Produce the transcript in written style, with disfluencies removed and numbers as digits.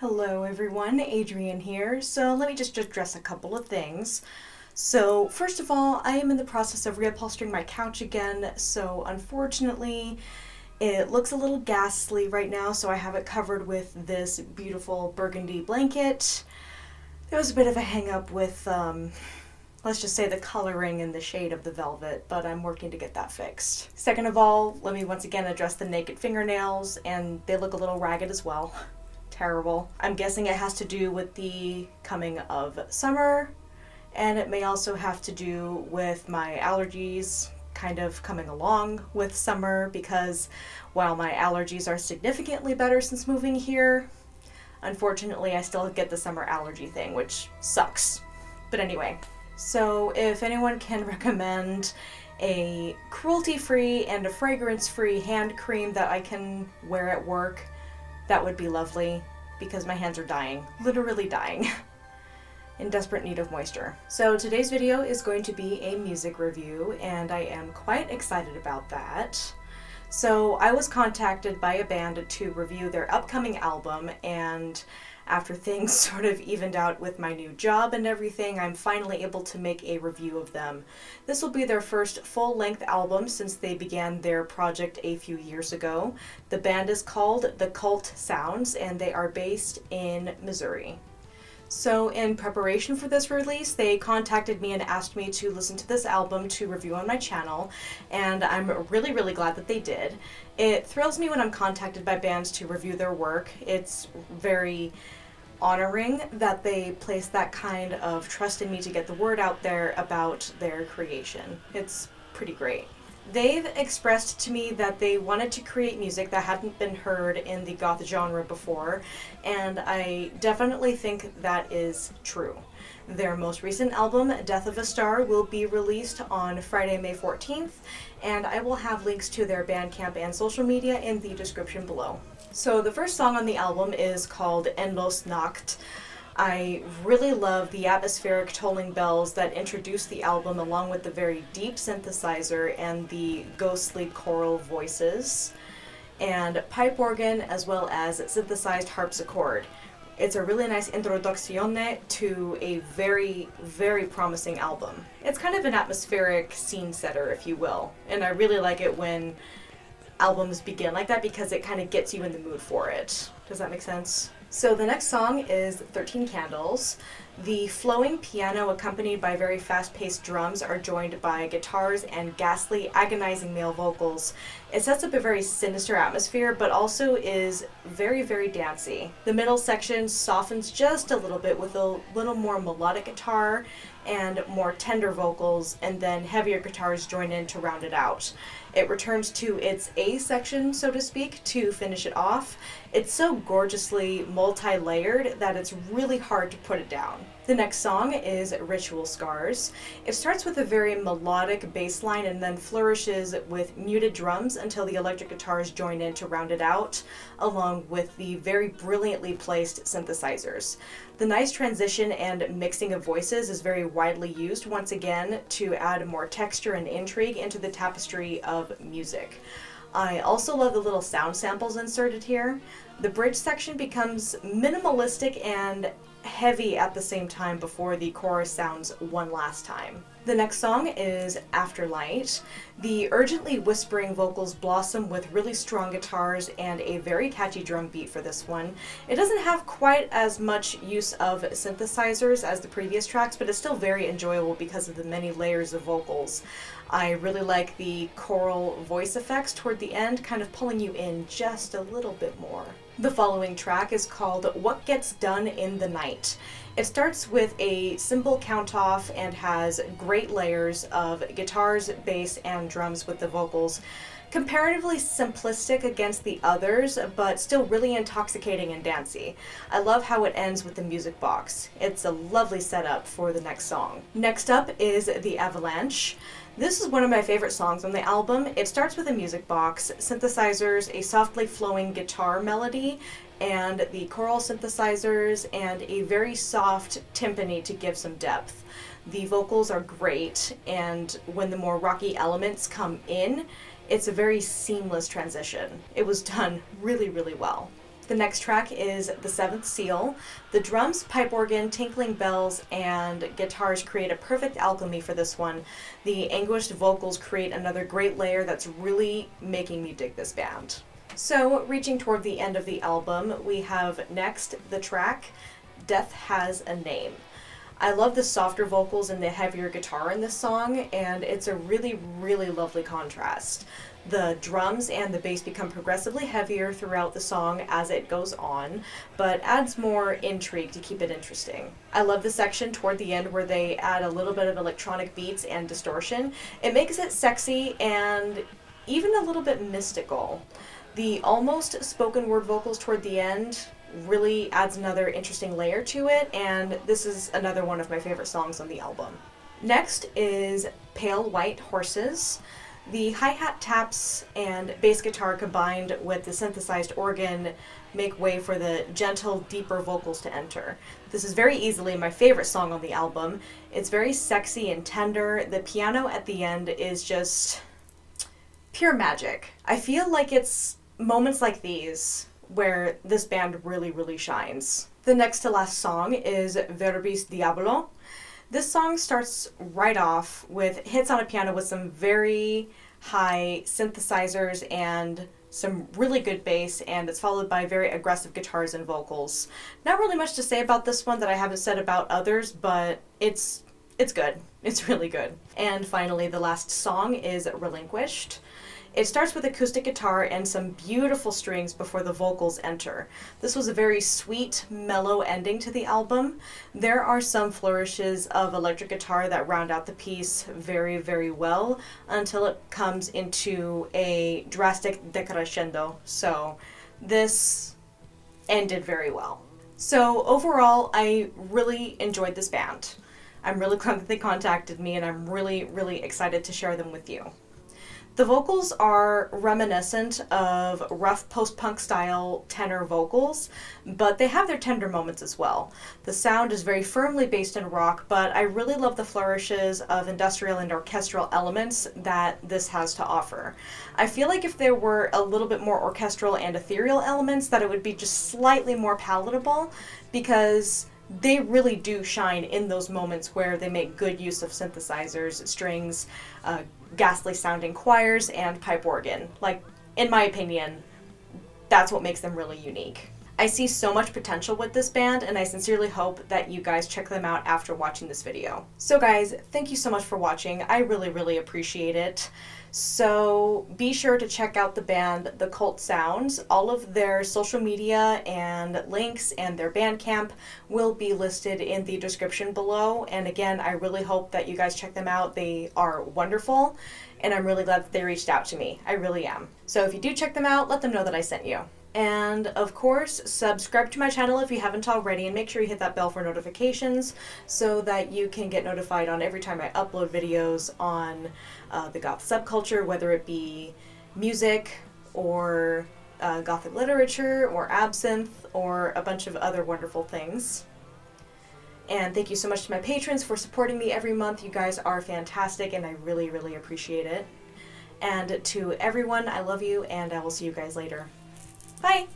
Hello everyone, Adrienne here. So let me just address a couple of things. So first of all, I am in the process of reupholstering my couch again, so unfortunately it looks a little ghastly right now, so I have it covered with this beautiful burgundy blanket. There was a bit of a hang up with, let's just say the coloring and the shade of the velvet, but I'm working to get that fixed. Second of all, let me once again address the naked fingernails, and they look a little ragged as well. Terrible. I'm guessing it has to do with the coming of summer, and it may also have to do with my allergies kind of coming along with summer, because while my allergies are significantly better since moving here, unfortunately I still get the summer allergy thing, which sucks. But anyway, so if anyone can recommend a cruelty-free and a fragrance-free hand cream that I can wear at work, that would be lovely, because my hands are dying, literally dying, in desperate need of moisture. So today's video is going to be a music review, and I am quite excited about that. So I was contacted by a band to review their upcoming album, and after things sort of evened out with my new job and everything, I'm finally able to make a review of them. This will be their first full-length album since they began their project a few years ago. The band is called The Cult Sounds, and they are based in Missouri. So in preparation for this release, they contacted me and asked me to listen to this album to review on my channel, and I'm really glad that they did. It thrills me when I'm contacted by bands to review their work. It's very honoring that they place that kind of trust in me to get the word out there about their creation. It's pretty great. They've expressed to me that they wanted to create music that hadn't been heard in the goth genre before, and I definitely think that is true. Their most recent album, Death of a Star, will be released on Friday, May 14th, and I will have links to their Bandcamp and social media in the description below. So the first song on the album is called Endlose Nacht. I really love the atmospheric tolling bells that introduce the album, along with the very deep synthesizer and the ghostly choral voices, and pipe organ as well as synthesized harpsichord. It's a really nice introduzione to a very promising album. It's kind of an atmospheric scene setter, if you will, and I really like it when albums begin like that because it kind of gets you in the mood for it. Does that make sense? So the next song is 13 Candles. The flowing piano accompanied by very fast-paced drums are joined by guitars and ghastly, agonizing male vocals. It sets up a very sinister atmosphere, but also is very dancey. The middle section softens just a little bit with a little more melodic guitar and more tender vocals, and then heavier guitars join in to round it out. It returns to its A section, so to speak, to finish it off. It's so gorgeously multi-layered that it's really hard to put it down. The next song is Ritual Scars. It starts with a very melodic bass line and then flourishes with muted drums until the electric guitars join in to round it out, along with the very brilliantly placed synthesizers. The nice transition and mixing of voices is very widely used once again to add more texture and intrigue into the tapestry of music. I also love the little sound samples inserted here. The bridge section becomes minimalistic and heavy at the same time before the chorus sounds one last time. The next song is Afterlight. The urgently whispering vocals blossom with really strong guitars and a very catchy drum beat for this one. It doesn't have quite as much use of synthesizers as the previous tracks, but it's still very enjoyable because of the many layers of vocals. I really like the choral voice effects toward the end, kind of pulling you in just a little bit more. The following track is called What Gets Done in the Night. It starts with a simple count-off and has great layers of guitars, bass, and drums with the vocals. Comparatively simplistic against the others, but still really intoxicating and dancey. I love how it ends with the music box. It's a lovely setup for the next song. Next up is The Avalanche. This is one of my favorite songs on the album. It starts with a music box, synthesizers, a softly flowing guitar melody, and the choral synthesizers, and a very soft timpani to give some depth. The vocals are great, and when the more rocky elements come in, it's a very seamless transition. It was done really well. The next track is The Seventh Seal. The drums, pipe organ, tinkling bells, and guitars create a perfect alchemy for this one. The anguished vocals create another great layer that's really making me dig this band. So, reaching toward the end of the album, we have next the track Death Has a Name. I love the softer vocals and the heavier guitar in this song, and it's a really, really lovely contrast. The drums and the bass become progressively heavier throughout the song as it goes on, but adds more intrigue to keep it interesting. I love the section toward the end where they add a little bit of electronic beats and distortion. It makes it sexy and even a little bit mystical. The almost spoken word vocals toward the end really adds another interesting layer to it, and this is another one of my favorite songs on the album. Next is Pale White Horses. The hi-hat taps and bass guitar combined with the synthesized organ make way for the gentle, deeper vocals to enter. This is very easily my favorite song on the album. It's very sexy and tender. The piano at the end is just pure magic. I feel like it's moments like these where this band really, really shines. The next to last song is Verbias Diablo. This song starts right off with hits on a piano with some very high synthesizers and some really good bass, and it's followed by very aggressive guitars and vocals. Not really much to say about this one that I haven't said about others, but it's good. It's really good. And finally, the last song is Relinquished. It starts with acoustic guitar and some beautiful strings before the vocals enter. This was a very sweet, mellow ending to the album. There are some flourishes of electric guitar that round out the piece very, very well until it comes into a drastic decrescendo. So this ended very well. So overall, I really enjoyed this band. I'm really glad that they contacted me, and I'm really, really excited to share them with you. The vocals are reminiscent of rough post-punk style tenor vocals, but they have their tender moments as well. The sound is very firmly based in rock, but I really love the flourishes of industrial and orchestral elements that this has to offer. I feel like if there were a little bit more orchestral and ethereal elements, that it would be just slightly more palatable, because they really do shine in those moments where they make good use of synthesizers, strings, ghastly sounding choirs, and pipe organ. Like, in my opinion, that's what makes them really unique. I see so much potential with this band, and I sincerely hope that you guys check them out after watching this video. So guys, thank you so much for watching. I really, really appreciate it. So be sure to check out the band The Cult Sounds. All of their social media and links and their Bandcamp will be listed in the description below. And again, I really hope that you guys check them out. They are wonderful, and I'm really glad that they reached out to me. I really am. So if you do check them out, let them know that I sent you. And of course, subscribe to my channel if you haven't already, and make sure you hit that bell for notifications so that you can get notified on every time I upload videos on the goth subculture, whether it be music or gothic literature or absinthe or a bunch of other wonderful things. And thank you so much to my patrons for supporting me every month. You guys are fantastic, and I really, really appreciate it. And to everyone, I love you, and I will see you guys later. Bye!